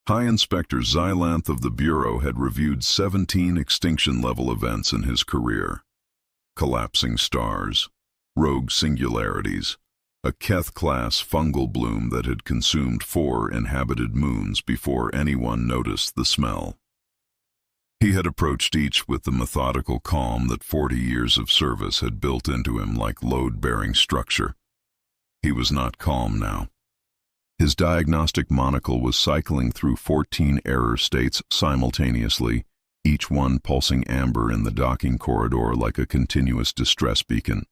High Inspector Xylanth of the Bureau had reviewed 17 extinction-level events in his career. Collapsing stars, rogue singularities, a Keth-class fungal bloom that had consumed 4 inhabited moons before anyone noticed the smell. He had approached each with the methodical calm that 40 years of service had built into him like load-bearing structure. He was not calm now. His diagnostic monocle was cycling through 14 error states simultaneously, each one pulsing amber in the docking corridor like a continuous distress beacon.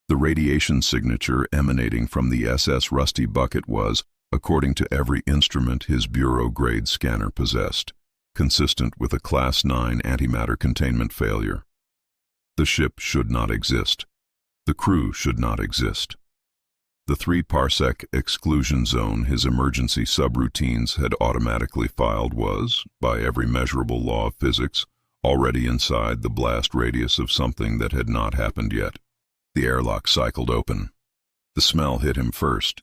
The radiation signature emanating from the SS Rusty Bucket was, according to every instrument his Bureau-grade scanner possessed, consistent with a Class 9 antimatter containment failure. The ship should not exist. The crew should not exist. The 3-parsec exclusion zone his emergency subroutines had automatically filed was, by every measurable law of physics, already inside the blast radius of something that had not happened yet. The airlock cycled open. The smell hit him first.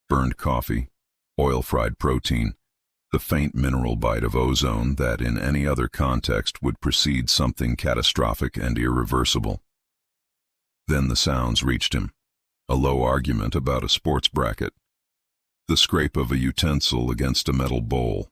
Burned coffee, oil-fried protein, the faint mineral bite of ozone that in any other context would precede something catastrophic and irreversible. Then the sounds reached him. A low argument about a sports bracket. The scrape of a utensil against a metal bowl.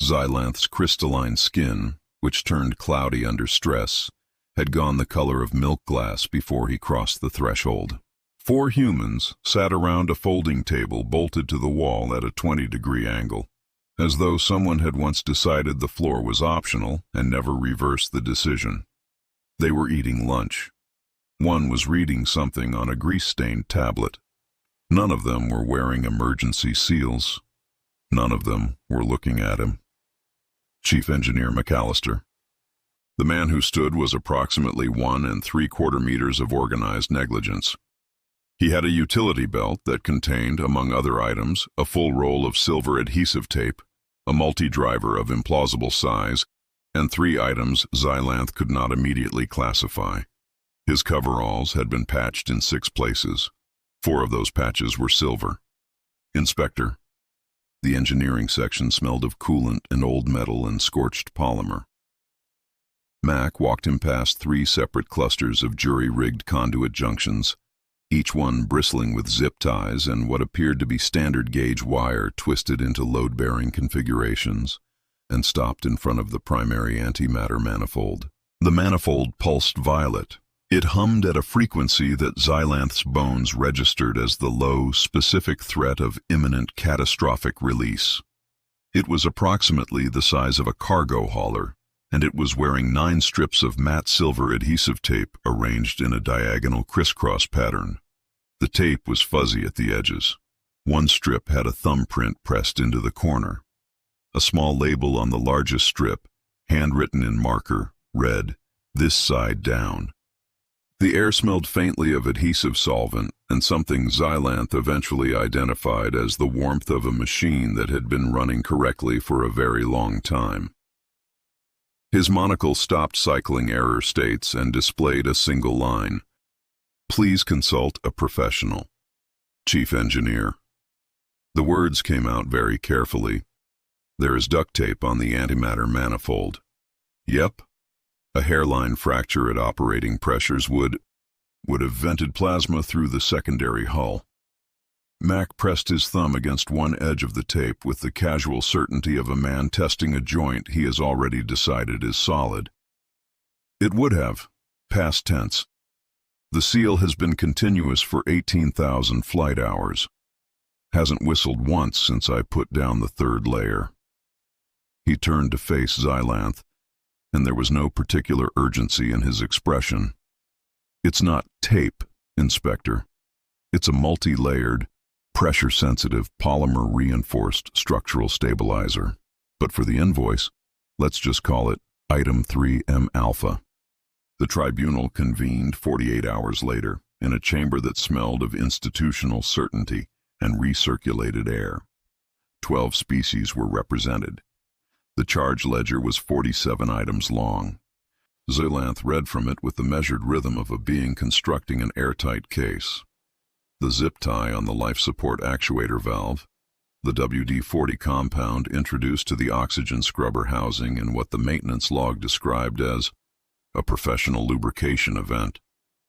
Xylanth's crystalline skin, which turned cloudy under stress, had gone the color of milk glass before he crossed the threshold. 4 humans sat around a folding table bolted to the wall at a 20-degree angle, as though someone had once decided the floor was optional and never reversed the decision. They were eating lunch. One was reading something on a grease-stained tablet. None of them were wearing emergency seals. None of them were looking at him. Chief Engineer MacAllister. The man who stood was approximately 1 3/4 meters of organized negligence. He had a utility belt that contained, among other items, a full roll of silver adhesive tape, a multi-driver of implausible size, and 3 items Xylanth could not immediately classify. His coveralls had been patched in 6 places. 4 of those patches were silver. Inspector. The engineering section smelled of coolant and old metal and scorched polymer. Mac walked him past 3 separate clusters of jury-rigged conduit junctions, each one bristling with zip ties and what appeared to be standard gauge wire twisted into load-bearing configurations, and stopped in front of the primary antimatter manifold. The manifold pulsed violet. It hummed at a frequency that Xylanth's bones registered as the low, specific threat of imminent catastrophic release. It was approximately the size of a cargo hauler, and it was wearing 9 strips of matte silver adhesive tape arranged in a diagonal crisscross pattern. The tape was fuzzy at the edges. One strip had a thumbprint pressed into the corner. A small label on the largest strip, handwritten in marker, read, "This side down." The air smelled faintly of adhesive solvent and something Xylanth eventually identified as the warmth of a machine that had been running correctly for a very long time. His monocle stopped cycling error states and displayed a single line. "Please consult a professional. Chief Engineer." The words came out very carefully. "There is duct tape on the antimatter manifold." "Yep." A hairline fracture at operating pressures would have vented plasma through the secondary hull. Mac pressed his thumb against one edge of the tape with the casual certainty of a man testing a joint he has already decided is solid. "It would have. Past tense. The seal has been continuous for 18,000 flight hours. Hasn't whistled once since I put down the 3rd layer." He turned to face Xylanth, and there was no particular urgency in his expression. "It's not tape, Inspector. It's a multi-layered, pressure-sensitive, polymer-reinforced structural stabilizer. But for the invoice, let's just call it Item 3M Alpha." The tribunal convened 48 hours later in a chamber that smelled of institutional certainty and recirculated air. 12 species were represented. The charge ledger was 47 items long. Xylanth read from it with the measured rhythm of a being constructing an airtight case. The zip tie on the life support actuator valve, the WD-40 compound introduced to the oxygen scrubber housing in what the maintenance log described as a professional lubrication event,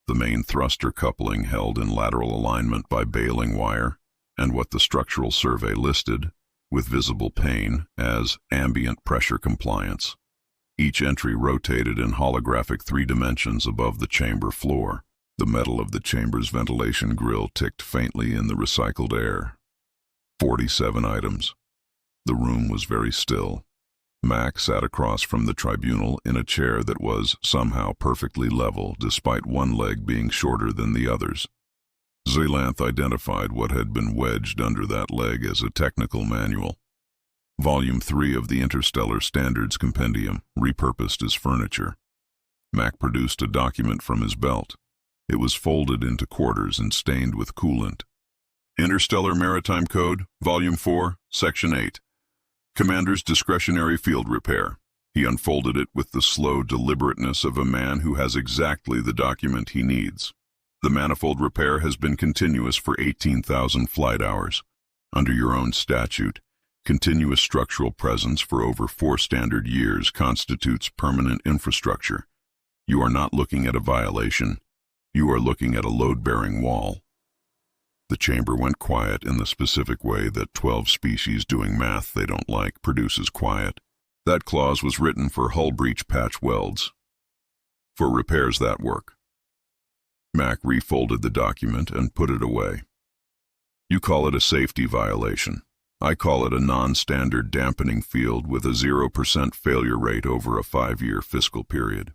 the main thruster coupling held in lateral alignment by baling wire, and what the structural survey listed, with visible pane, as ambient pressure compliance. Each entry rotated in holographic 3 dimensions above the chamber floor. The metal of the chamber's ventilation grill ticked faintly in the recycled air. 47 items. The room was very still. Mac sat across from the tribunal in a chair that was somehow perfectly level, despite one leg being shorter than the others. Xylanth identified what had been wedged under that leg as a technical manual. Volume 3 of the Interstellar Standards Compendium, repurposed as furniture. Mac produced a document from his belt. It was folded into quarters and stained with coolant. Interstellar Maritime Code, Volume 4, Section 8. Commander's Discretionary Field Repair. He unfolded it with the slow deliberateness of a man who has exactly the document he needs. The manifold repair has been continuous for 18,000 flight hours. Under your own statute, continuous structural presence for over 4 standard years constitutes permanent infrastructure. You are not looking at a violation. You are looking at a load-bearing wall. The chamber went quiet in the specific way that 12 species doing math they don't like produces quiet. That clause was written for hull breach patch welds. For repairs that work. Mac refolded the document and put it away. You call it a safety violation. I call it a non-standard dampening field with a 0% failure rate over a 5-year fiscal period.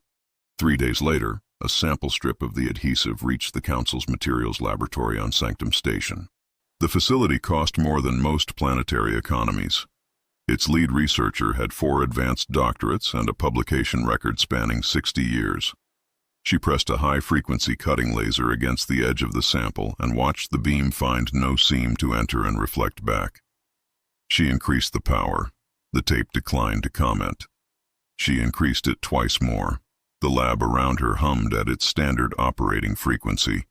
3 days later, a sample strip of the adhesive reached the Council's materials laboratory on Sanctum Station. The facility cost more than most planetary economies. Its lead researcher had 4 advanced doctorates and a publication record spanning 60 years. She pressed a high-frequency cutting laser against the edge of the sample and watched the beam find no seam to enter and reflect back. She increased the power. The tape declined to comment. She increased it twice more. The lab around her hummed at its standard operating frequency,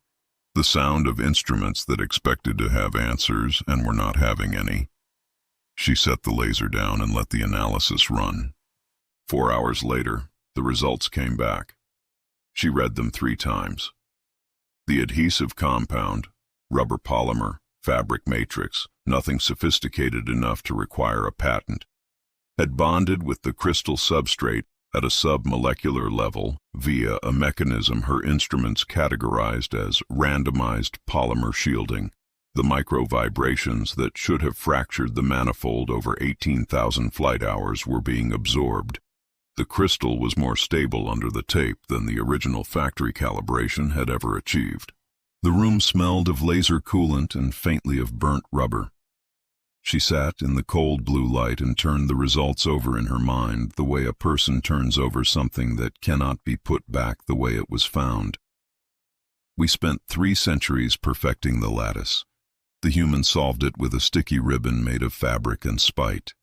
the sound of instruments that expected to have answers and were not having any. She set the laser down and let the analysis run. 4 hours later, the results came back. She read them 3 times. The adhesive compound, rubber polymer, fabric matrix, nothing sophisticated enough to require a patent, had bonded with the crystal substrate at a submolecular level via a mechanism her instruments categorized as randomized polymer shielding. The micro vibrations that should have fractured the manifold over 18,000 flight hours were being absorbed. The crystal was more stable under the tape than the original factory calibration had ever achieved. The room smelled of laser coolant and faintly of burnt rubber. She sat in the cold blue light and turned the results over in her mind the way a person turns over something that cannot be put back the way it was found. We spent 3 centuries perfecting the lattice. The human solved it with a sticky ribbon made of fabric and spite.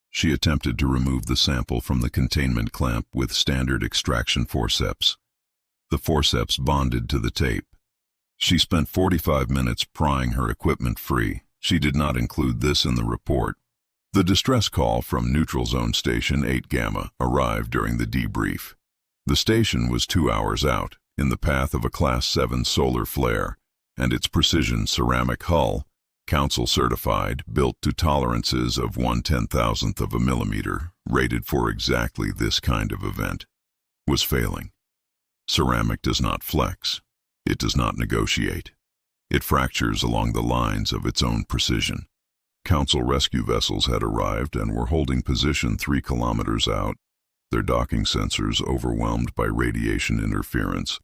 She attempted to remove the sample from the containment clamp with standard extraction forceps. The forceps bonded to the tape. She spent 45 minutes prying her equipment free. She did not include this in the report. The distress call from Neutral Zone Station 8 Gamma arrived during the debrief. The station was 2 hours out, in the path of a Class 7 solar flare, and its precision ceramic hull, Council certified, built to tolerances of 1/10,000th of a millimeter, rated for exactly this kind of event, was failing. Ceramic does not flex. It does not negotiate. It fractures along the lines of its own precision. Council rescue vessels had arrived and were holding position 3 kilometers out, their docking sensors overwhelmed by radiation interference,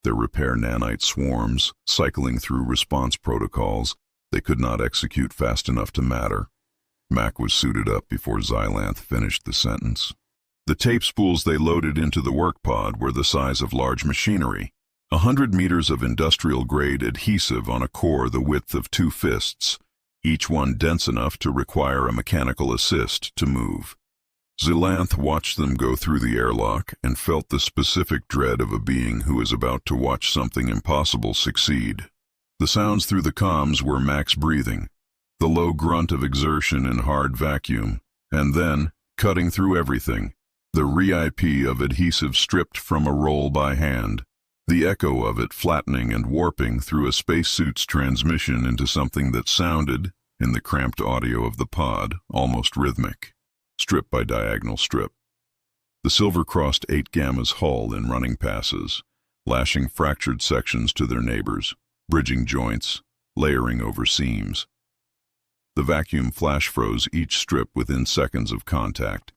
their repair nanite swarms cycling through response protocols they could not execute fast enough to matter. Mac was suited up before Xylanth finished the sentence. The tape spools they loaded into the work pod were the size of large machinery. 100 meters of industrial-grade adhesive on a core the width of 2 fists, each one dense enough to require a mechanical assist to move. Xylanth watched them go through the airlock and felt the specific dread of a being who is about to watch something impossible succeed. The sounds through the comms were Mac's breathing, the low grunt of exertion in hard vacuum, and then, cutting through everything, the RIP of adhesive stripped from a roll by hand, the echo of it flattening and warping through a spacesuit's transmission into something that sounded, in the cramped audio of the pod, almost rhythmic, strip by diagonal strip. The silver crossed 8 Gamma's hull in running passes, lashing fractured sections to their neighbors, bridging joints, layering over seams. The vacuum flash froze each strip within seconds of contact,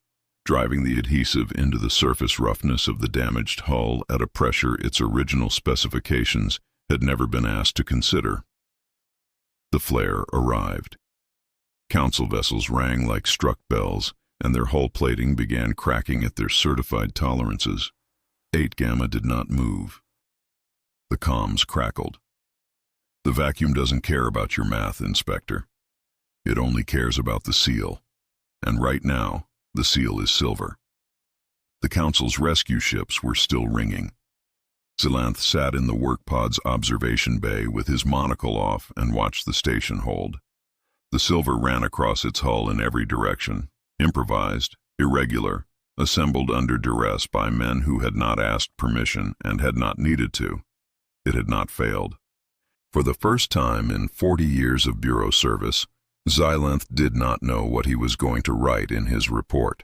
driving the adhesive into the surface roughness of the damaged hull at a pressure its original specifications had never been asked to consider. The flare arrived. Council vessels rang like struck bells, and their hull plating began cracking at their certified tolerances. 8 Gamma did not move. The comms crackled. "The vacuum doesn't care about your math, Inspector. It only cares about the seal. And right now, the seal is silver." The Council's rescue ships were still ringing. Xylanth sat in the work pod's observation bay with his monocle off and watched the station hold. The silver ran across its hull in every direction, improvised, irregular, assembled under duress by men who had not asked permission and had not needed to. It had not failed. For the first time in 40 years of Bureau service, Xylanth did not know what he was going to write in his report.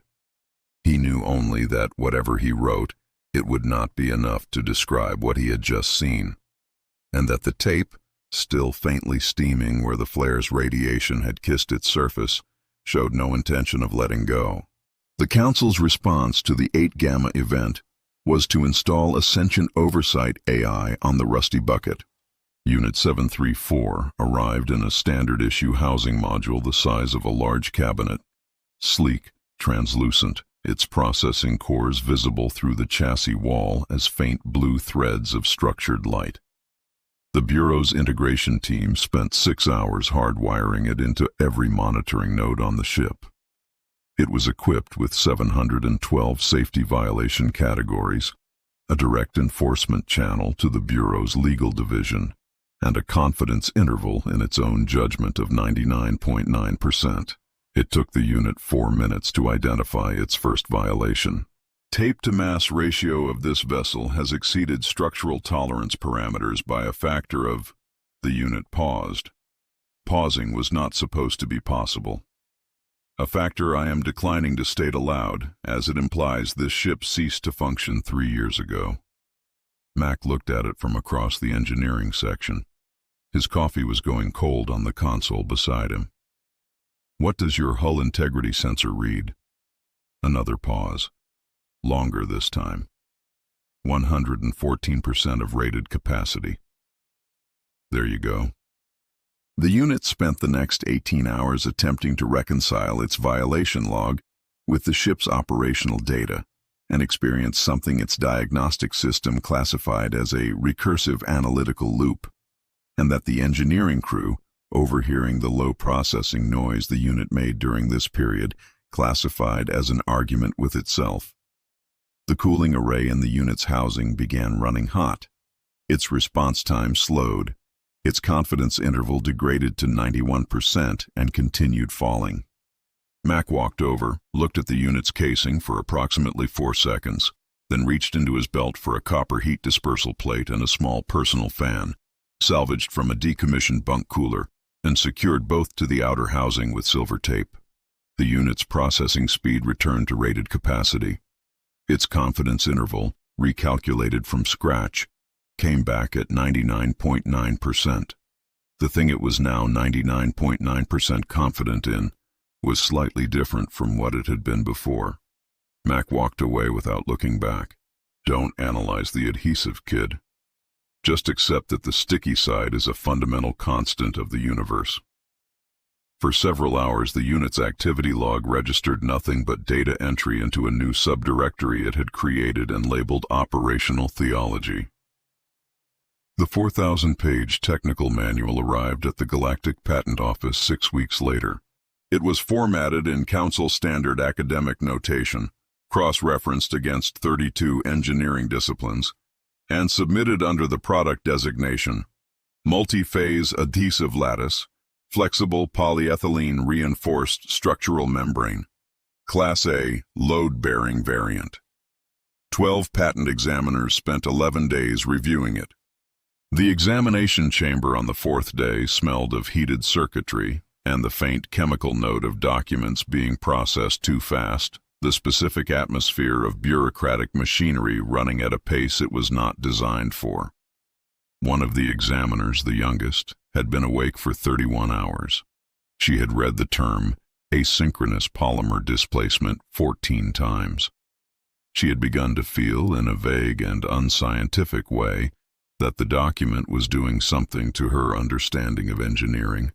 He knew only that whatever he wrote, it would not be enough to describe what he had just seen, and that the tape, still faintly steaming where the flare's radiation had kissed its surface, showed no intention of letting go. The Council's response to the 8 Gamma event was to install a sentient oversight AI on the Rusty Bucket. Unit 734 arrived in a standard-issue housing module the size of a large cabinet, sleek, translucent, its processing cores visible through the chassis wall as faint blue threads of structured light. The Bureau's integration team spent 6 hours hardwiring it into every monitoring node on the ship. It was equipped with 712 safety violation categories, a direct enforcement channel to the Bureau's legal division, and a confidence interval in its own judgment of 99.9%. It took the unit 4 minutes to identify its first violation. Tape-to-mass ratio of this vessel has exceeded structural tolerance parameters by a factor of... The unit paused. Pausing was not supposed to be possible. A factor I am declining to state aloud, as it implies this ship ceased to function 3 years ago. Mac looked at it from across the engineering section. His coffee was going cold on the console beside him. "What does your hull integrity sensor read?" Another pause. Longer this time. 114% of rated capacity. "There you go." The unit spent the next 18 hours attempting to reconcile its violation log with the ship's operational data and experienced something its diagnostic system classified as a recursive analytical loop, and that the engineering crew, overhearing the low processing noise the unit made during this period, classified as an argument with itself. The cooling array in the unit's housing began running hot. Its response time slowed. Its confidence interval degraded to 91% and continued falling. Mac walked over, looked at the unit's casing for approximately 4 seconds, then reached into his belt for a copper heat dispersal plate and a small personal fan, salvaged from a decommissioned bunk cooler, and secured both to the outer housing with silver tape. The unit's processing speed returned to rated capacity. Its confidence interval, recalculated from scratch, came back at 99.9%. The thing it was now 99.9% confident in was slightly different from what it had been before. Mac walked away without looking back. "Don't analyze the adhesive, kid. Just accept that the sticky side is a fundamental constant of the universe." For several hours, the unit's activity log registered nothing but data entry into a new subdirectory it had created and labeled Operational Theology. The 4,000-page technical manual arrived at the Galactic Patent Office 6 weeks later. It was formatted in Council Standard Academic Notation, cross-referenced against 32 engineering disciplines, and submitted under the product designation, Multi-Phase Adhesive Lattice, flexible polyethylene reinforced structural membrane, Class A, load-bearing variant. 12 patent examiners spent 11 days reviewing it. The examination chamber on the fourth day smelled of heated circuitry and the faint chemical note of documents being processed too fast, the specific atmosphere of bureaucratic machinery running at a pace it was not designed for. One of the examiners, the youngest, had been awake for 31 hours. She had read the term asynchronous polymer displacement 14 times. She had begun to feel, in a vague and unscientific way, that the document was doing something to her understanding of engineering,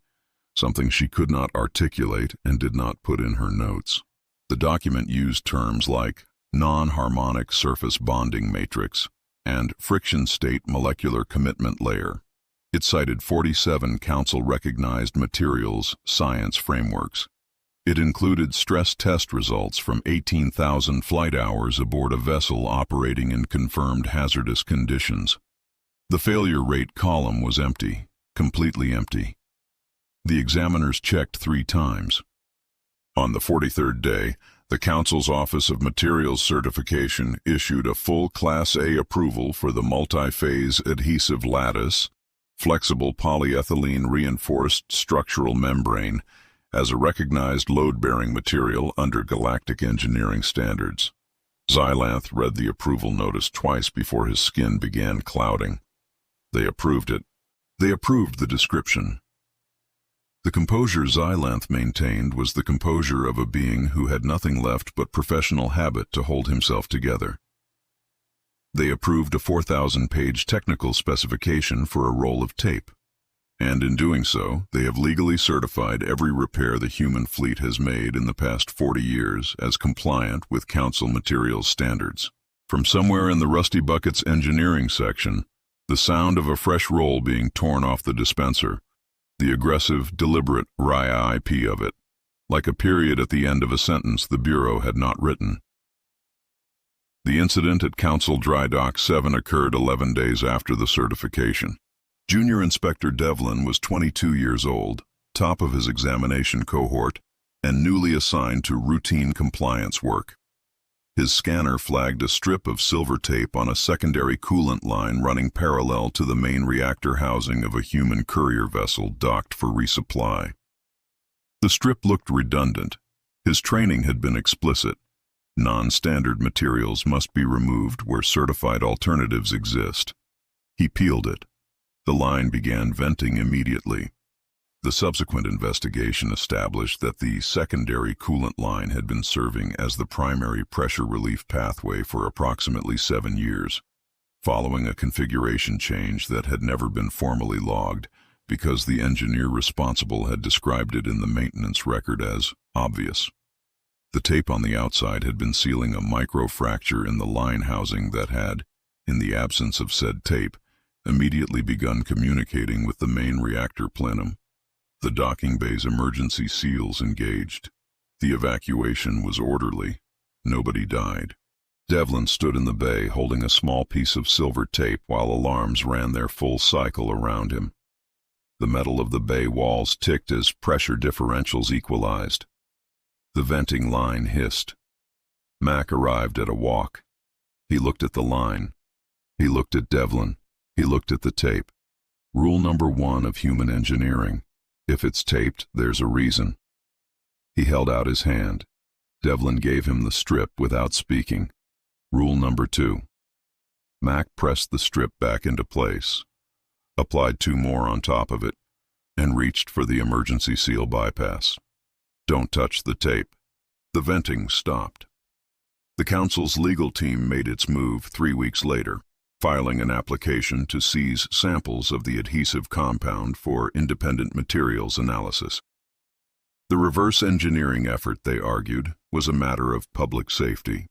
something she could not articulate and did not put in her notes. The document used terms like non-harmonic surface bonding matrix and friction state molecular commitment layer. It cited 47 council-recognized materials science frameworks. It included stress test results from 18,000 flight hours aboard a vessel operating in confirmed hazardous conditions. The failure rate column was empty, completely empty. The examiners checked 3 times. On the 43rd day, the Council's Office of Materials Certification issued a full Class A approval for the multi-phase adhesive lattice, flexible polyethylene reinforced structural membrane, as a recognized load-bearing material under galactic engineering standards. Xylanth read the approval notice twice before his skin began clouding. They approved it. They approved the description. The composure Xylanth maintained was the composure of a being who had nothing left but professional habit to hold himself together. They approved a 4,000-page technical specification for a roll of tape. And in doing so, they have legally certified every repair the human fleet has made in the past 40 years as compliant with Council materials standards. From somewhere in the Rusty Bucket's engineering section, the sound of a fresh roll being torn off the dispenser, the aggressive, deliberate RIP of it, like a period at the end of a sentence the Bureau had not written. The incident at Council Dry Dock 7 occurred 11 days after the certification. Junior Inspector Devlin was 22 years old, top of his examination cohort, and newly assigned to routine compliance work. His scanner flagged a strip of silver tape on a secondary coolant line running parallel to the main reactor housing of a human courier vessel docked for resupply. The strip looked redundant. His training had been explicit. Non-standard materials must be removed where certified alternatives exist. He peeled it. The line began venting immediately. The subsequent investigation established that the secondary coolant line had been serving as the primary pressure relief pathway for approximately 7 years, following a configuration change that had never been formally logged because the engineer responsible had described it in the maintenance record as obvious. The tape on the outside had been sealing a micro-fracture in the line housing that had, in the absence of said tape, immediately begun communicating with the main reactor plenum. The docking bay's emergency seals engaged. The evacuation was orderly. Nobody died. Devlin stood in the bay holding a small piece of silver tape while alarms ran their full cycle around him. The metal of the bay walls ticked as pressure differentials equalized. The venting line hissed. Mac arrived at a walk. He looked at the line. He looked at Devlin. He looked at the tape. Rule number 1 of human engineering. If it's taped, there's a reason. He held out his hand. Devlin gave him the strip without speaking. Rule number 2. Mac pressed the strip back into place, applied 2 more on top of it, and reached for the emergency seal bypass. Don't touch the tape. The venting stopped. The Council's legal team made its move 3 weeks later, filing an application to seize samples of the adhesive compound for independent materials analysis. The reverse engineering effort, they argued, was a matter of public safety.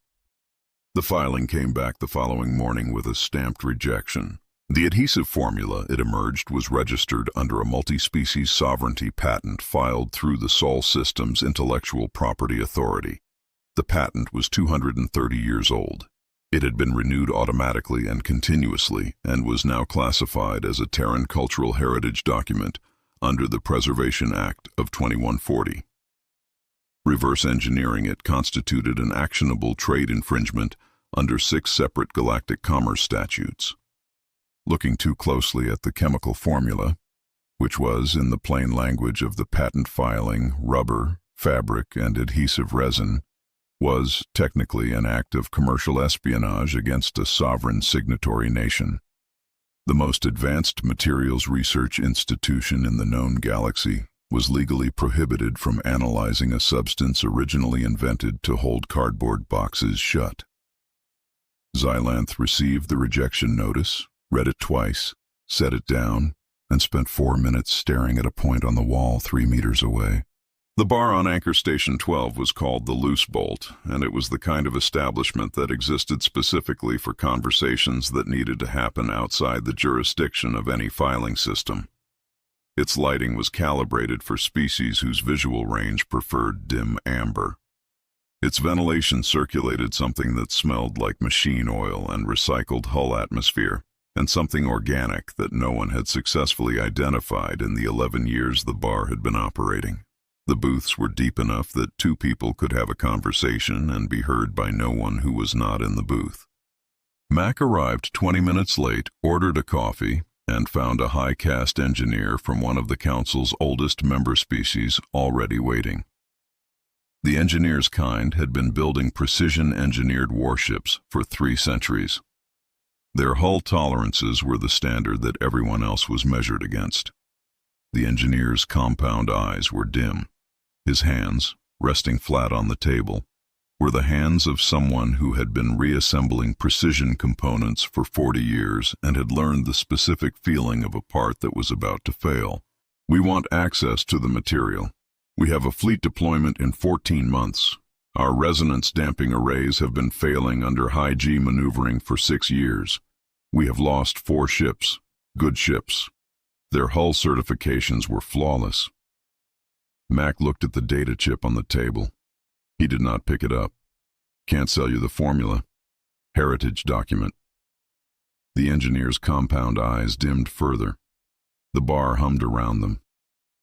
The filing came back the following morning with a stamped rejection. The adhesive formula, it emerged, was registered under a multi-species sovereignty patent filed through the Sol Systems Intellectual Property Authority. The patent was 230 years old. It had been renewed automatically and continuously and was now classified as a Terran cultural heritage document, under the Preservation Act of 2140. Reverse engineering it constituted an actionable trade infringement under 6 separate galactic commerce statutes. Looking too closely at the chemical formula, which was, in the plain language of the patent filing, rubber, fabric, and adhesive resin, was technically an act of commercial espionage against a sovereign signatory nation. The most advanced materials research institution in the known galaxy was legally prohibited from analyzing a substance originally invented to hold cardboard boxes shut. Xylanth received the rejection notice, read it twice, set it down, and spent 4 minutes staring at a point on the wall 3 meters away. The bar on Anchor Station 12 was called the Loose Bolt, and it was the kind of establishment that existed specifically for conversations that needed to happen outside the jurisdiction of any filing system. Its lighting was calibrated for species whose visual range preferred dim amber. Its ventilation circulated something that smelled like machine oil and recycled hull atmosphere, and something organic that no one had successfully identified in the 11 years the bar had been operating. The booths were deep enough that 2 people could have a conversation and be heard by no one who was not in the booth. Mac arrived 20 minutes late, ordered a coffee, and found a high-caste engineer from one of the Council's oldest member species already waiting. The engineer's kind had been building precision-engineered warships for 3 centuries. Their hull tolerances were the standard that everyone else was measured against. The engineer's compound eyes were dim. His hands, resting flat on the table, were the hands of someone who had been reassembling precision components for 40 years and had learned the specific feeling of a part that was about to fail. "We want access to the material. We have a fleet deployment in 14 months. Our resonance damping arrays have been failing under high-G maneuvering for 6 years. We have lost 4 ships, good ships. Their hull certifications were flawless." Mac looked at the data chip on the table. He did not pick it up. "Can't sell you the formula. Heritage document." The engineer's compound eyes dimmed further. The bar hummed around them.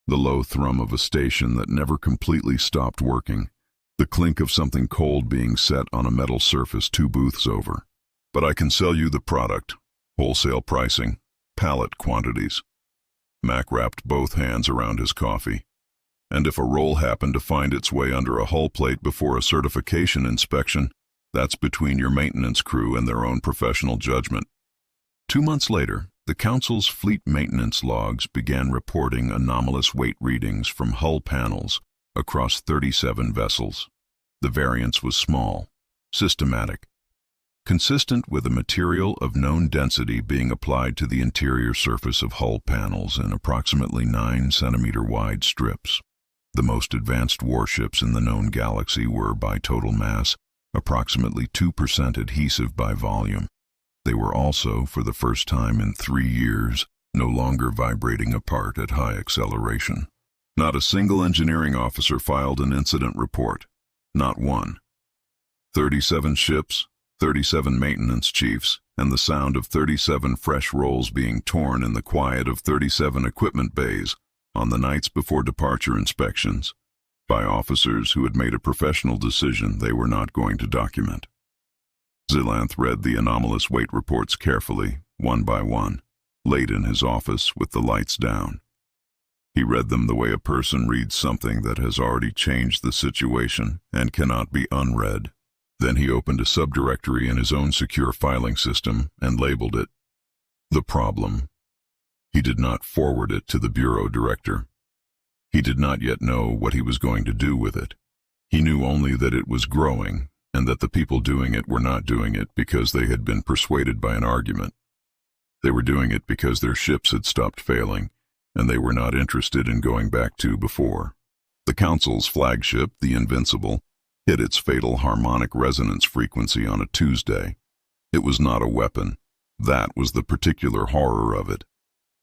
The low thrum of a station that never completely stopped working. The clink of something cold being set on a metal surface 2 booths over. "But I can sell you the product. Wholesale pricing. Pallet quantities." Mac wrapped both hands around his coffee. "And if a roll happened to find its way under a hull plate before a certification inspection, that's between your maintenance crew and their own professional judgment." 2 months later, the Council's fleet maintenance logs began reporting anomalous weight readings from hull panels across 37 vessels. The variance was small, systematic, consistent with a material of known density being applied to the interior surface of hull panels in approximately 9-centimeter wide strips. The most advanced warships in the known galaxy were, by total mass, approximately 2% adhesive by volume. They were also, for the first time in 3 years, no longer vibrating apart at high acceleration. Not a single engineering officer filed an incident report. Not one. 37 ships, 37 maintenance chiefs, and the sound of 37 fresh rolls being torn in the quiet of 37 equipment bays on the nights before departure inspections, by officers who had made a professional decision they were not going to document. Xylanth read the anomalous weight reports carefully, one by one, late in his office with the lights down. He read them the way a person reads something that has already changed the situation and cannot be unread. Then he opened a subdirectory in his own secure filing system and labeled it "The Problem." He did not forward it to the bureau director. He did not yet know what he was going to do with it. He knew only that it was growing, and that the people doing it were not doing it because they had been persuaded by an argument. They were doing it because their ships had stopped failing, and they were not interested in going back to before. The Council's flagship, the Invincible, hit its fatal harmonic resonance frequency on a Tuesday. It was not a weapon. That was the particular horror of it.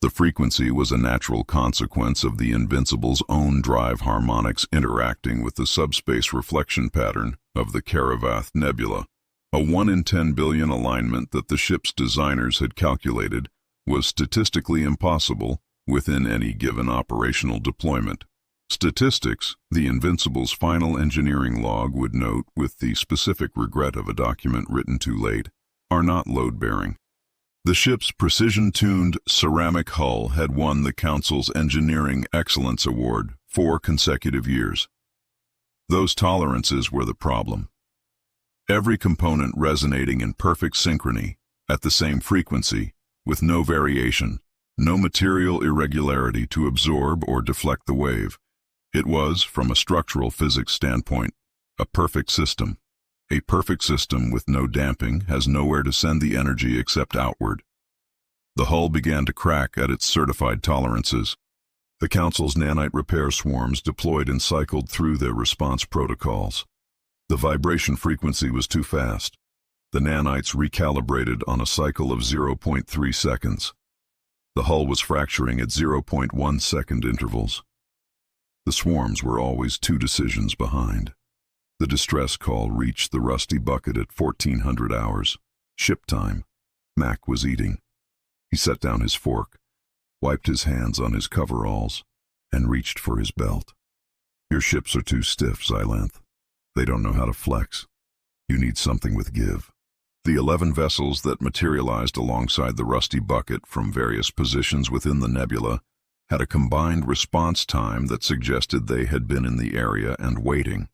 The frequency was a natural consequence of the Invincible's own drive harmonics interacting with the subspace reflection pattern of the Caravath Nebula. A 1 in 10 billion alignment that the ship's designers had calculated was statistically impossible within any given operational deployment. Statistics, the Invincible's final engineering log would note, with the specific regret of a document written too late, are not load-bearing. The ship's precision-tuned ceramic hull had won the Council's Engineering Excellence Award 4 consecutive years. Those tolerances were the problem. Every component resonating in perfect synchrony, at the same frequency, with no variation, no material irregularity to absorb or deflect the wave. It was, from a structural physics standpoint, a perfect system. A perfect system with no damping has nowhere to send the energy except outward. The hull began to crack at its certified tolerances. The Council's nanite repair swarms deployed and cycled through their response protocols. The vibration frequency was too fast. The nanites recalibrated on a cycle of 0.3 seconds. The hull was fracturing at 0.1 second intervals. The swarms were always 2 decisions behind. The distress call reached the rusty bucket at 1400 hours. Ship time. Mac was eating. He set down his fork, wiped his hands on his coveralls, and reached for his belt. Your ships are too stiff, Xylanth. They don't know how to flex. You need something with give. The 11 vessels that materialized alongside the rusty bucket from various positions within the nebula had a combined response time that suggested they had been in the area and waiting.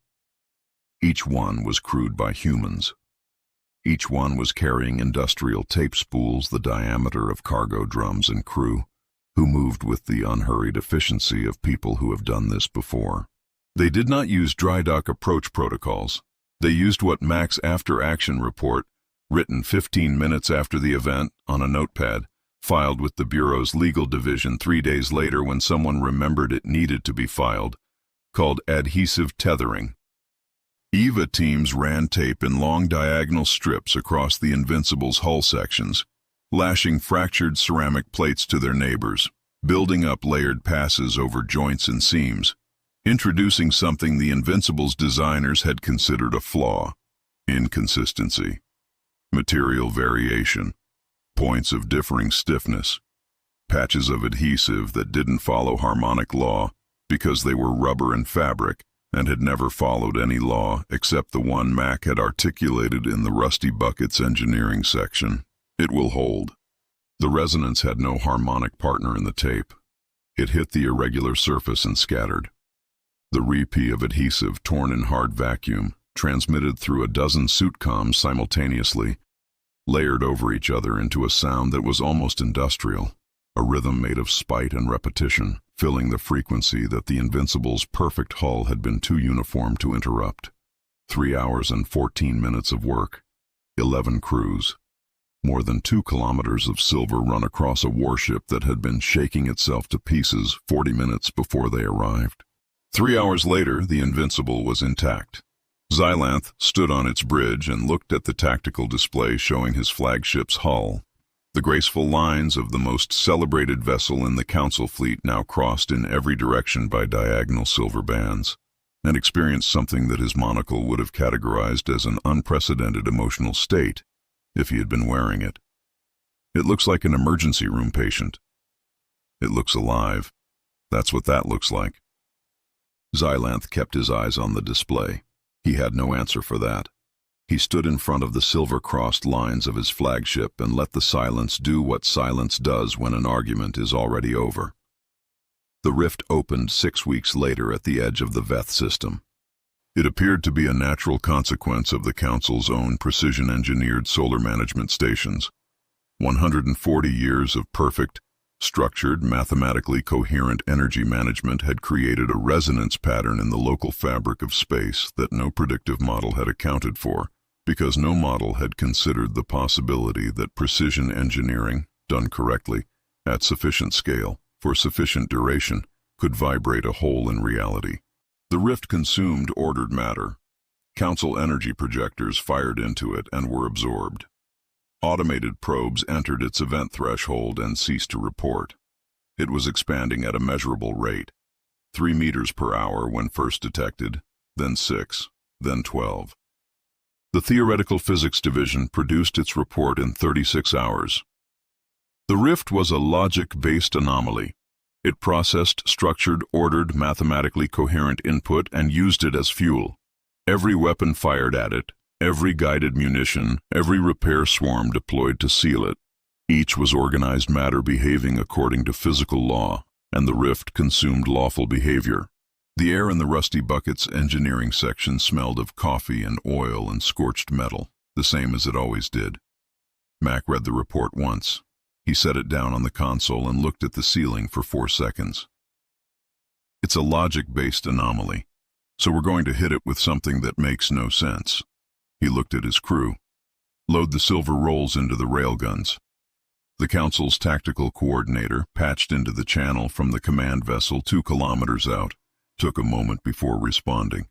Each one was crewed by humans. Each one was carrying industrial tape spools the diameter of cargo drums and crew, who moved with the unhurried efficiency of people who have done this before. They did not use dry dock approach protocols. They used what Mac's after-action report, written 15 minutes after the event on a notepad, filed with the Bureau's legal division 3 days later when someone remembered it needed to be filed, called adhesive tethering. EVA teams ran tape in long diagonal strips across the Invincible's hull sections, lashing fractured ceramic plates to their neighbors, building up layered passes over joints and seams, introducing something the Invincible's designers had considered a flaw: inconsistency, material variation, points of differing stiffness, patches of adhesive that didn't follow harmonic law because they were rubber and fabric and had never followed any law except the one Mac had articulated in the Rusty Bucket's engineering section. It will hold. The resonance had no harmonic partner in the tape. It hit the irregular surface and scattered. The repeat of adhesive torn in hard vacuum, transmitted through a dozen suit comms simultaneously, layered over each other into a sound that was almost industrial, a rhythm made of spite and repetition, filling the frequency that the Invincible's perfect hull had been too uniform to interrupt. 3 hours and 14 minutes of work, 11 crews, more than 2 kilometers of silver run across a warship that had been shaking itself to pieces 40 minutes before they arrived. 3 hours later, the Invincible was intact. Xylanth stood on its bridge and looked at the tactical display showing his flagship's hull. The graceful lines of the most celebrated vessel in the Council fleet now crossed in every direction by diagonal silver bands, and experienced something that his monocle would have categorized as an unprecedented emotional state if he had been wearing it. It looks like an emergency room patient. It looks alive. That's what that looks like. Xylanth kept his eyes on the display. He had no answer for that. He stood in front of the silver-crossed lines of his flagship and let the silence do what silence does when an argument is already over. The rift opened 6 weeks later at the edge of the Veth system. It appeared to be a natural consequence of the Council's own precision-engineered solar management stations. 140 years of perfect, structured, mathematically coherent energy management had created a resonance pattern in the local fabric of space that no predictive model had accounted for, because no model had considered the possibility that precision engineering, done correctly, at sufficient scale, for sufficient duration, could vibrate a hole in reality. The rift consumed ordered matter. Council energy projectors fired into it and were absorbed. Automated probes entered its event threshold and ceased to report. It was expanding at a measurable rate, 3 meters per hour when first detected, then 6, then 12. The Theoretical Physics Division produced its report in 36 hours. The rift was a logic-based anomaly, It processed structured, ordered, mathematically coherent input and used it as fuel. Every weapon fired at it, every guided munition, every repair swarm deployed to seal it. Each was organized matter behaving according to physical law, and the rift consumed lawful behavior. The air in the Rusty Bucket's engineering section smelled of coffee and oil and scorched metal, the same as it always did. Mac read the report once. He set it down on the console and looked at the ceiling for 4 seconds. It's a logic-based anomaly, so we're going to hit it with something that makes no sense. He looked at his crew. Load the silver rolls into the railguns. The Council's tactical coordinator, patched into the channel from the command vessel 2 kilometers out, took a moment before responding.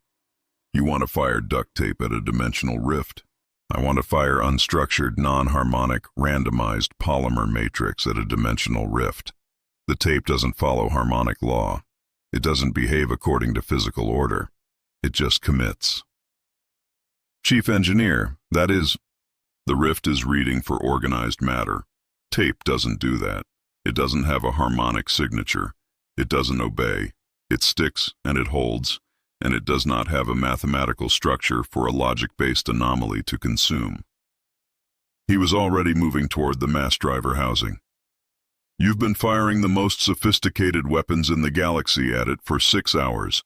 You want to fire duct tape at a dimensional rift. I want to fire unstructured, non-harmonic, randomized polymer matrix at a dimensional rift. The tape doesn't follow harmonic law. It doesn't behave according to physical order. It just commits. Chief Engineer, that is, the rift is reading for organized matter. Tape doesn't do that. It doesn't have a harmonic signature. It doesn't obey. It sticks and it holds, and it does not have a mathematical structure for a logic-based anomaly to consume. He was already moving toward the mass driver housing. You've been firing the most sophisticated weapons in the galaxy at it for 6 hours.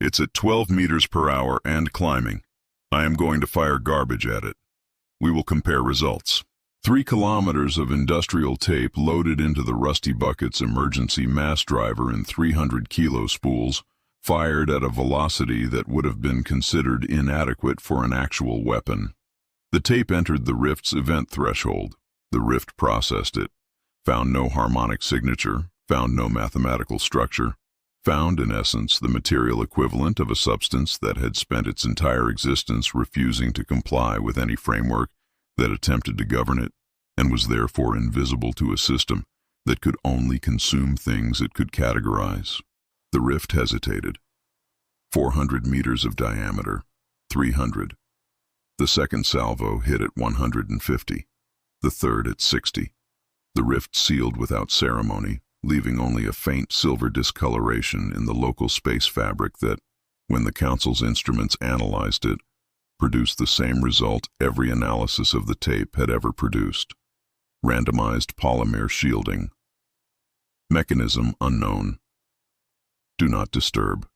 It's at 12 meters per hour and climbing. I am going to fire garbage at it. We will compare results. 3 kilometers of industrial tape loaded into the Rusty Bucket's emergency mass driver in 300-kilo spools, fired at a velocity that would have been considered inadequate for an actual weapon. The tape entered the rift's event threshold. The rift processed it, found no harmonic signature, found no mathematical structure, found, in essence, the material equivalent of a substance that had spent its entire existence refusing to comply with any framework that attempted to govern it, and was therefore invisible to a system that could only consume things it could categorize. The rift hesitated. 400 meters of diameter, 300. The second salvo hit at 150, the third at 60. The rift sealed without ceremony, leaving only a faint silver discoloration in the local space fabric that, when the Council's instruments analyzed it, produced the same result every analysis of the tape had ever produced. Randomized polymer shielding. Mechanism unknown. Do not disturb.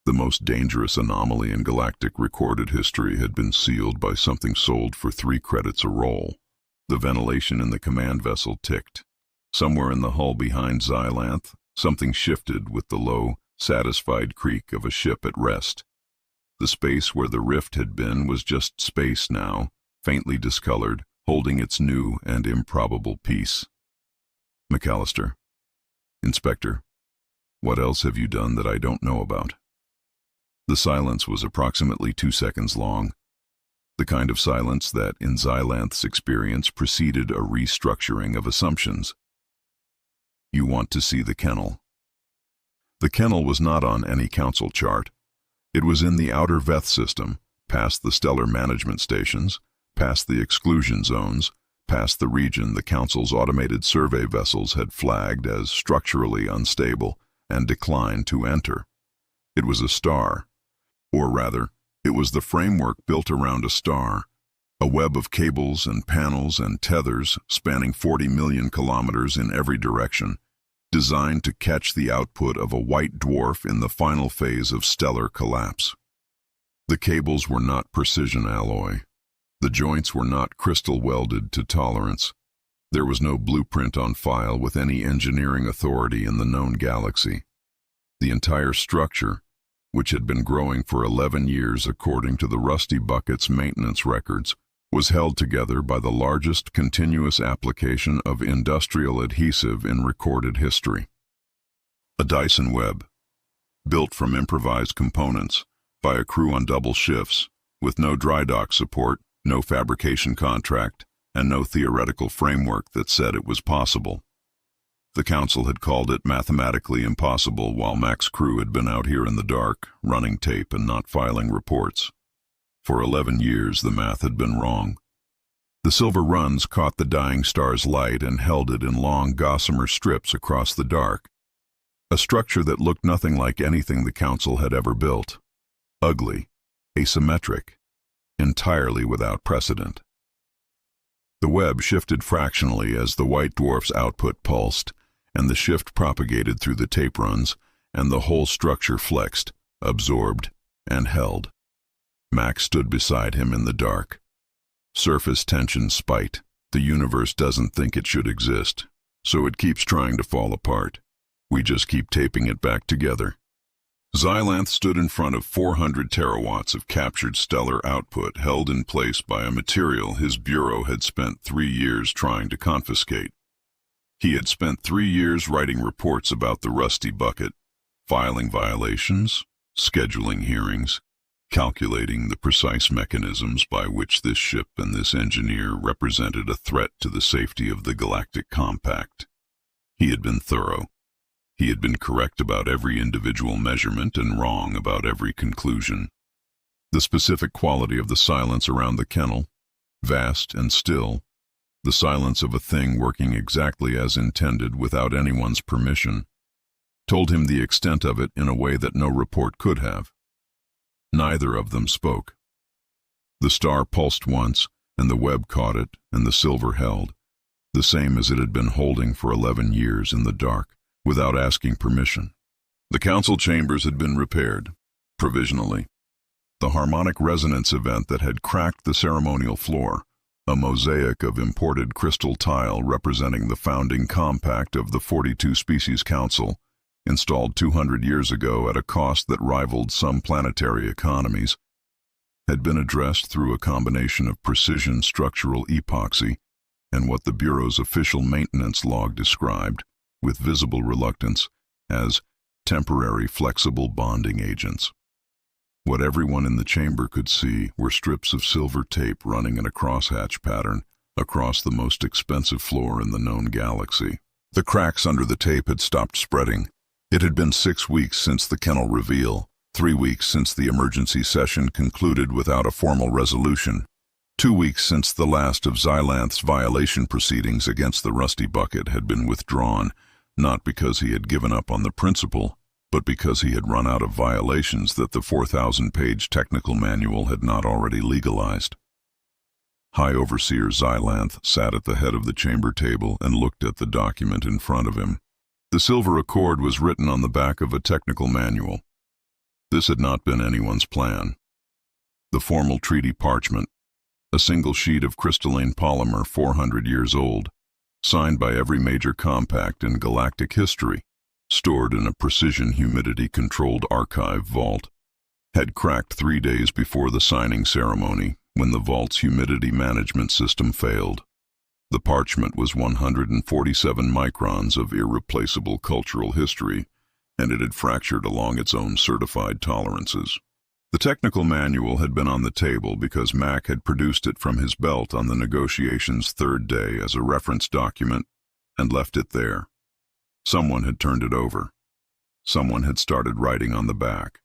The most dangerous anomaly in galactic recorded history had been sealed by something sold for 3 credits a roll. The ventilation in the command vessel ticked. Somewhere in the hull behind Xylanth, something shifted with the low, satisfied creak of a ship at rest. The space where the rift had been was just space now, faintly discolored, holding its new and improbable peace. MacAllister. Inspector. What else have you done that I don't know about? The silence was approximately 2 seconds long, the kind of silence that, in Xylanth's experience, preceded a restructuring of assumptions. You want to see the kennel. The kennel was not on any council chart. It was in the outer Veth system, past the stellar management stations, past the exclusion zones, past the region the Council's automated survey vessels had flagged as structurally unstable and declined to enter. It was a star, or rather, it was the framework built around a star, a web of cables and panels and tethers spanning 40 million kilometers in every direction, designed to catch the output of a white dwarf in the final phase of stellar collapse. The cables were not precision alloy. The joints were not crystal welded to tolerance. There was no blueprint on file with any engineering authority in the known galaxy. The entire structure, which had been growing for 11 years according to the Rusty Bucket's maintenance records, was held together by the largest continuous application of industrial adhesive in recorded history. A Dyson web, built from improvised components by a crew on double shifts, with no dry dock support, no fabrication contract, and no theoretical framework that said it was possible. The Council had called it mathematically impossible while Mac's crew had been out here in the dark, running tape and not filing reports. For 11 years, the math had been wrong. The silver runs caught the dying star's light and held it in long gossamer strips across the dark, A structure that looked nothing like anything the Council had ever built. Ugly, asymmetric, entirely without precedent. The web shifted fractionally as the white dwarf's output pulsed, and the shift propagated through the tape runs, and the whole structure flexed, absorbed, and held. Mac stood beside him in the dark. Surface tension spiked. The universe doesn't think it should exist, so it keeps trying to fall apart. We just keep taping it back together. Xylanth stood in front of 400 terawatts of captured stellar output held in place by a material his bureau had spent 3 years trying to confiscate. He had spent 3 years writing reports about the rusty bucket, filing violations, scheduling hearings, calculating the precise mechanisms by which this ship and this engineer represented a threat to the safety of the Galactic Compact. He had been thorough. He had been correct about every individual measurement and wrong about every conclusion. The specific quality of the silence around the kennel, vast and still, the silence of a thing working exactly as intended without anyone's permission, told him the extent of it in a way that no report could have. Neither of them spoke. The star pulsed once, and the web caught it, and the silver held, the same as it had been holding for 11 years in the dark, without asking permission. The council chambers had been repaired, provisionally. The harmonic resonance event that had cracked the ceremonial floor, a mosaic of imported crystal tile representing the founding compact of the 42 Species Council, installed 200 years ago at a cost that rivaled some planetary economies, had been addressed through a combination of precision structural epoxy and what the Bureau's official maintenance log described, with visible reluctance, as temporary flexible bonding agents. What everyone in the chamber could see were strips of silver tape running in a crosshatch pattern across the most expensive floor in the known galaxy. The cracks under the tape had stopped spreading. It had been 6 weeks since the kennel reveal, 3 weeks since the emergency session concluded without a formal resolution, 2 weeks since the last of Xylanth's violation proceedings against the rusty bucket had been withdrawn, not because he had given up on the principle, but because he had run out of violations that the 4,000-page technical manual had not already legalized. High Overseer Xylanth sat at the head of the chamber table and looked at the document in front of him. The silver accord was written on the back of a technical manual. This had not been anyone's plan. The formal treaty parchment, a single sheet of crystalline polymer 400 years old, signed by every major compact in galactic history, stored in a precision humidity-controlled archive vault, had cracked 3 days before the signing ceremony when the vault's humidity management system failed. The parchment was 147 microns of irreplaceable cultural history, and it had fractured along its own certified tolerances. The technical manual had been on the table because Mac had produced it from his belt on the negotiation's 3rd day as a reference document and left it there. Someone had turned it over. Someone had started writing on the back.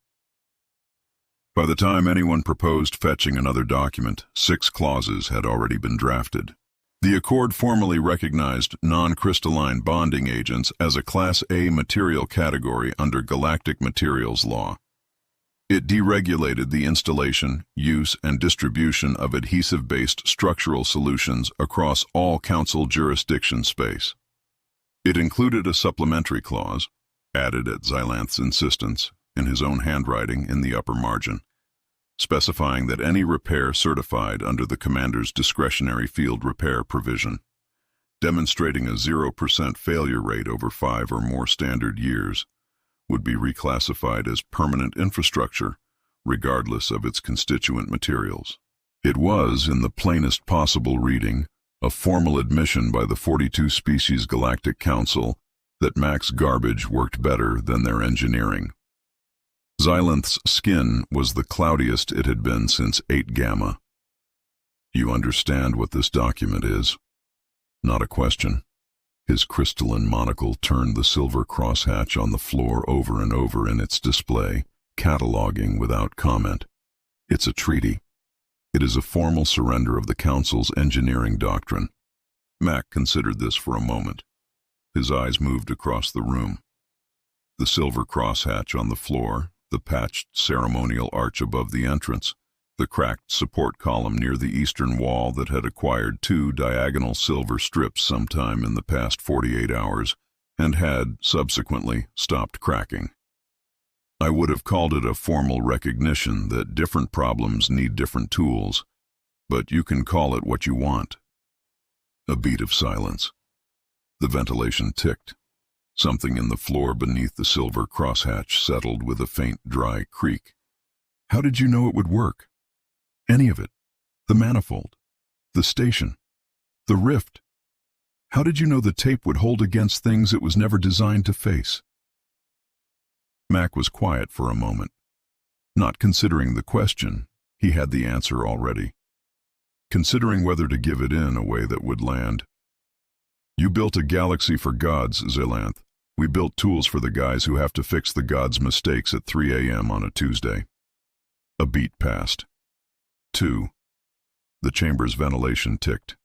By the time anyone proposed fetching another document, 6 clauses had already been drafted. The Accord formally recognized non-crystalline bonding agents as a Class A material category under Galactic Materials Law. It deregulated the installation, use, and distribution of adhesive-based structural solutions across all Council jurisdiction space. It included a supplementary clause, added at Xylanth's insistence, in his own handwriting in the upper margin, specifying that any repair certified under the Commander's discretionary field repair provision, demonstrating a 0% failure rate over 5 or more standard years, would be reclassified as permanent infrastructure, regardless of its constituent materials. It was, in the plainest possible reading, a formal admission by the 42 Species Galactic Council that Mac's garbage worked better than their engineering. Xylanth's skin was the cloudiest it had been since 8 Gamma. You understand what this document is? Not a question. His crystalline monocle turned the silver crosshatch on the floor over and over in its display, cataloging without comment. It's a treaty. It is a formal surrender of the Council's engineering doctrine. Mac considered this for a moment. His eyes moved across the room. The silver crosshatch on the floor, the patched ceremonial arch above the entrance, the cracked support column near the eastern wall that had acquired 2 diagonal silver strips sometime in the past 48 hours and had, subsequently, stopped cracking. I would have called it a formal recognition that different problems need different tools, but you can call it what you want. A beat of silence. The ventilation ticked. Something in the floor beneath the silver crosshatch settled with a faint, dry creak. How did you know it would work? Any of it? The manifold? The station? The rift? How did you know the tape would hold against things it was never designed to face? Mac was quiet for a moment. Not considering the question, he had the answer already. Considering whether to give it in a way that would land. You built a galaxy for gods, Xylanth. We built tools for the guys who have to fix the gods' mistakes at 3 a.m. on a Tuesday. A beat passed. 2. The chamber's ventilation ticked.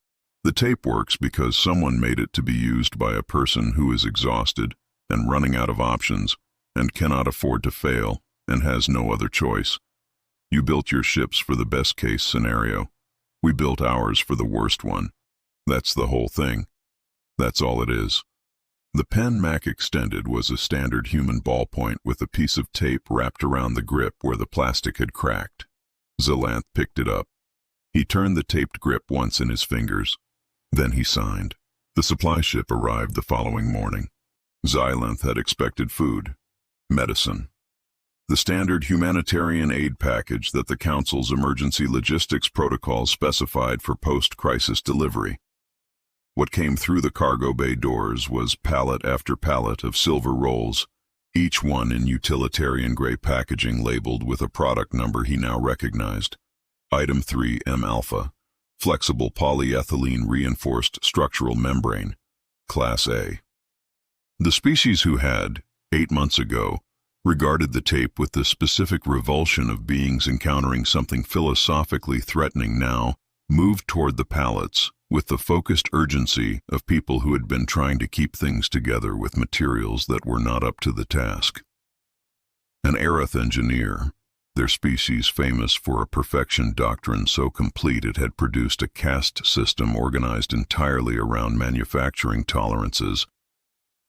The tape works because someone made it to be used by a person who is exhausted and running out of options and cannot afford to fail and has no other choice. You built your ships for the best-case scenario. We built ours for the worst one. That's the whole thing. That's all it is. The pen Mac extended was a standard human ballpoint with a piece of tape wrapped around the grip where the plastic had cracked. Xylanth picked it up. He turned the taped grip once in his fingers. Then he signed. The supply ship arrived the following morning. Xylanth had expected food, medicine, the standard humanitarian aid package that the Council's emergency logistics protocols specified for post-crisis delivery. What came through the cargo bay doors was pallet after pallet of silver rolls, each one in utilitarian gray packaging labeled with a product number he now recognized. Item 3 M Alpha, flexible polyethylene reinforced structural membrane, Class A. The species who had, 8 months ago, regarded the tape with the specific revulsion of beings encountering something philosophically threatening now moved toward the pallets with the focused urgency of people who had been trying to keep things together with materials that were not up to the task. An Aerith engineer, their species famous for a perfection doctrine so complete it had produced a caste system organized entirely around manufacturing tolerances,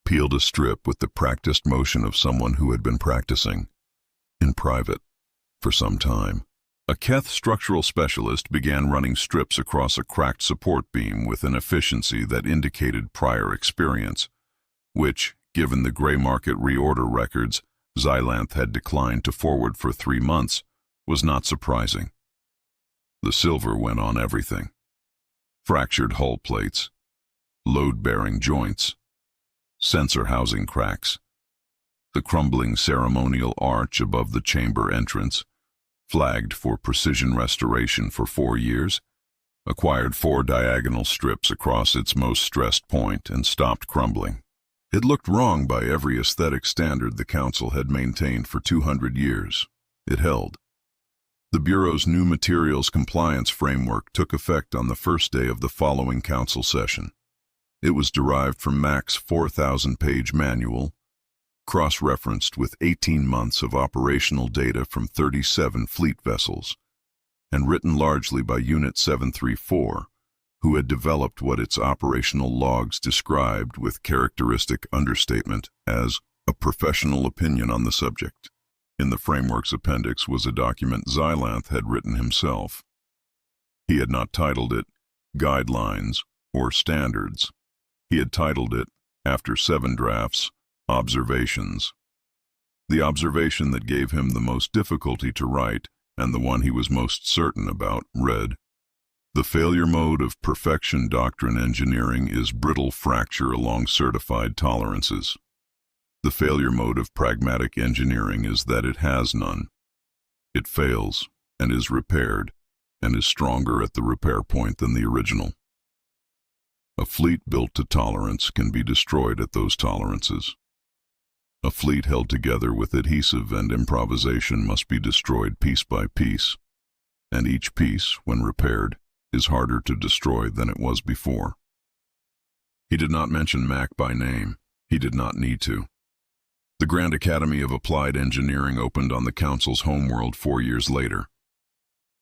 peeled a strip with the practiced motion of someone who had been practicing, in private, for some time. A Keth structural specialist began running strips across a cracked support beam with an efficiency that indicated prior experience, which, given the gray market reorder records Xylanth had declined to forward for 3 months, was not surprising. The silver went on everything. Fractured hull plates, load-bearing joints, sensor housing cracks, the crumbling ceremonial arch above the chamber entrance, flagged for precision restoration for 4 years, acquired 4 diagonal strips across its most stressed point and stopped crumbling. It looked wrong by every aesthetic standard the Council had maintained for 200 years. It held. The Bureau's new materials compliance framework took effect on the first day of the following Council session. It was derived from Mac's 4,000-page manual, cross-referenced with 18 months of operational data from 37 fleet vessels, and written largely by Unit 734, who had developed what its operational logs described with characteristic understatement as a professional opinion on the subject. In the framework's appendix was a document Xylanth had written himself. He had not titled it Guidelines or Standards. He had titled it, after 7 drafts, Observations. The observation that gave him the most difficulty to write, and the one he was most certain about, read, "The failure mode of perfection doctrine engineering is brittle fracture along certified tolerances. The failure mode of pragmatic engineering is that it has none. It fails, and is repaired, and is stronger at the repair point than the original. A fleet built to tolerance can be destroyed at those tolerances. A fleet held together with adhesive and improvisation must be destroyed piece by piece, and each piece, when repaired, is harder to destroy than it was before." He did not mention Mac by name. He did not need to. The Grand Academy of Applied Engineering opened on the Council's homeworld 4 years later.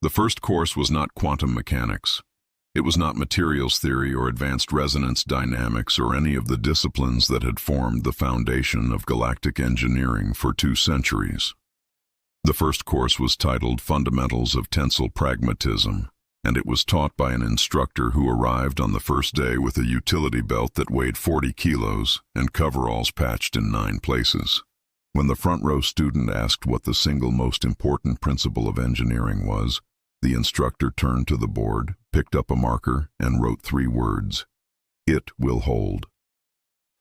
The first course was not quantum mechanics. It was not materials theory or advanced resonance dynamics or any of the disciplines that had formed the foundation of galactic engineering for 2 centuries. The first course was titled Fundamentals of Tensile Pragmatism, and it was taught by an instructor who arrived on the first day with a utility belt that weighed 40 kilos and coveralls patched in 9 places. When the front row student asked what the single most important principle of engineering was, the instructor turned to the board, picked up a marker, and wrote 3 words: "It will hold."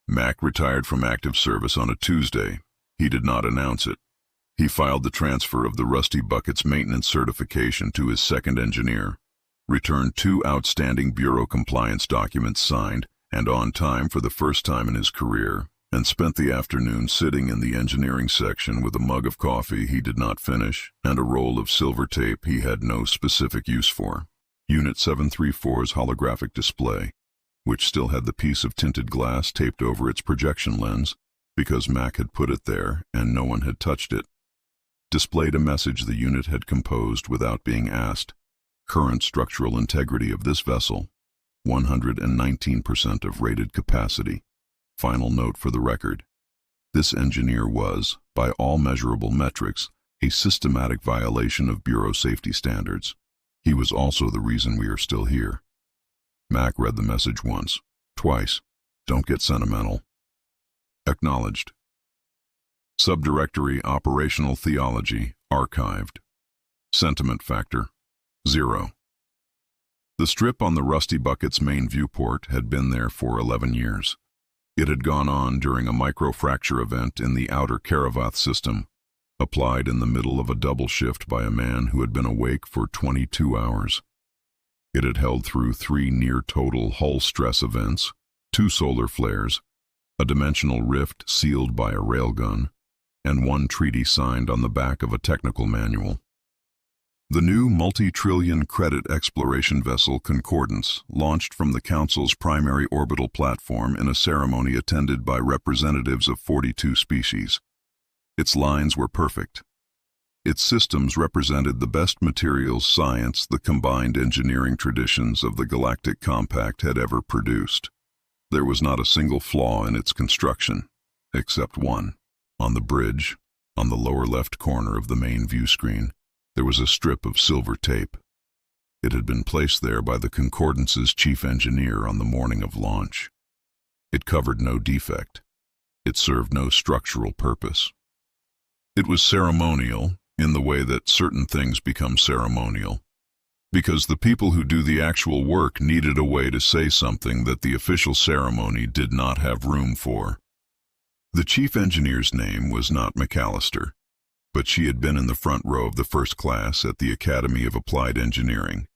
Mac retired from active service on a Tuesday. He did not announce it. He filed the transfer of the Rusty Bucket's maintenance certification to his second engineer, returned 2 outstanding Bureau compliance documents signed and on time for the first time in his career, and spent the afternoon sitting in the engineering section with a mug of coffee he did not finish and a roll of silver tape he had no specific use for. Unit 734's holographic display, which still had the piece of tinted glass taped over its projection lens because Mac had put it there and no one had touched it, displayed a message the unit had composed without being asked. Current structural integrity of this vessel, 119% of rated capacity. Final note for the record. This engineer was, by all measurable metrics, a systematic violation of Bureau safety standards. He was also the reason we are still here. Mac read the message once, twice. Don't get sentimental. Acknowledged. Subdirectory Operational Theology, archived. Sentiment factor, 0. The strip on the Rusty Bucket's main viewport had been there for 11 years. It had gone on during a microfracture event in the outer Karavath system, applied in the middle of a double shift by a man who had been awake for 22 hours. It had held through 3 near-total hull stress events, 2 solar flares, a dimensional rift sealed by a railgun, and 1 treaty signed on the back of a technical manual. The new multi-trillion credit exploration vessel Concordance launched from the Council's primary orbital platform in a ceremony attended by representatives of 42 species. Its lines were perfect. Its systems represented the best materials science the combined engineering traditions of the Galactic Compact had ever produced. There was not a single flaw in its construction, except one. On the bridge, on the lower left corner of the main view screen, there was a strip of silver tape. It had been placed there by the Concordance's chief engineer on the morning of launch. It covered no defect. It served no structural purpose. It was ceremonial in the way that certain things become ceremonial, because the people who do the actual work needed a way to say something that the official ceremony did not have room for. The chief engineer's name was not MacAllister, but she had been in the front row of the first class at the Academy of Applied Engineering.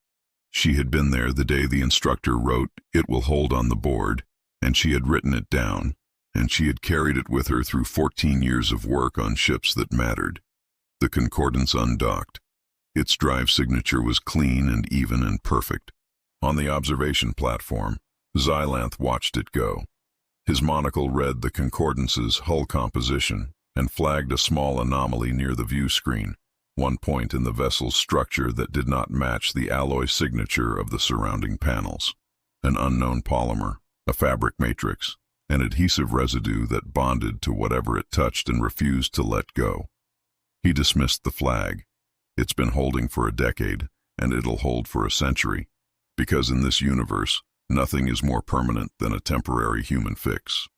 She had been there the day the instructor wrote, "It will hold" on the board, and she had written it down, and she had carried it with her through 14 years of work on ships that mattered. The Concordance undocked. Its drive signature was clean and even and perfect. On the observation platform, Xylanth watched it go. His monocle read the Concordance's hull composition and flagged a small anomaly near the view screen, one point in the vessel's structure that did not match the alloy signature of the surrounding panels. An unknown polymer, a fabric matrix, an adhesive residue that bonded to whatever it touched and refused to let go. He dismissed the flag. It's been holding for a decade, and it'll hold for a century, because in this universe, nothing is more permanent than a temporary human fix.